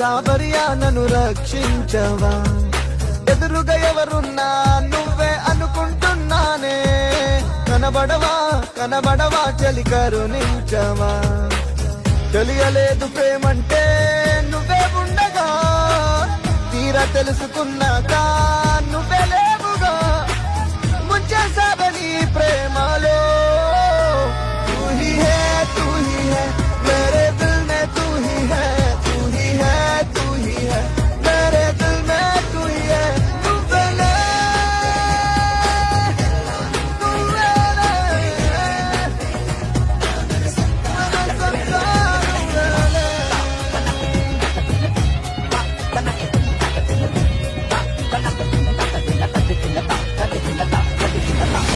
సాబరియా నన్ను రక్షించవా, ఎదురుగా ఎవరున్నా నువ్వే అనుకుంటున్నానే, కనబడవా కనబడవా చలి కరుణించవా, తెలియలేదు ప్రేమంటే నువ్వే ఉండగా, తీరా తెలుసుకున్నాక